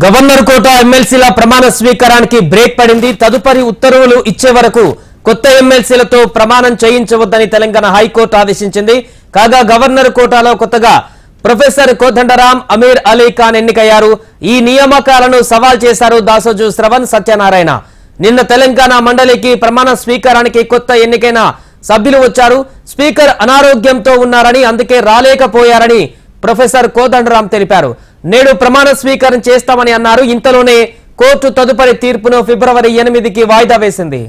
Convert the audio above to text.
Governor కోట ఎమ్మెల్సీల ప్రమాణ స్వీకారానికి break పడింది. తదుపరి ఉత్తర్వులు ఇచ్చే వరకు కొత్త ఎమ్మెల్సీలతో ప్రమాణం చేయించవద్దని తెలంగాణ హైకోర్టు ఆదేశించింది. కాగా గవర్నర్ కోటాలో కొత్తగా ప్రొఫెసర్ కోదండరాం, అమీర్ అలీ ఖాన్ ఎన్నికయ్యారు. ఈ నియామకాలను సవాల్ చేశారు దాసోజు శ్రవణ్ సత్యనారాయణ. నిన్న తెలంగాణ మండలికి ప్రమాణ స్వీకారానికి కొత్త ఎన్నికైన సభ్యులు వచ్చారు. స్పీకర్ అనారోగ్యంతో ఉన్నారని, అందుకే రాలేకపోయారని ప్రొఫెసర్ కోదండరాం తెలిపారు. నేడు ప్రమాణ స్వీకారం చేస్తామని అన్నారు. ఇంతలోనే కోర్టు తదుపరి తీర్పును ఫిబ్రవరి 8కి వాయిదా వేసింది.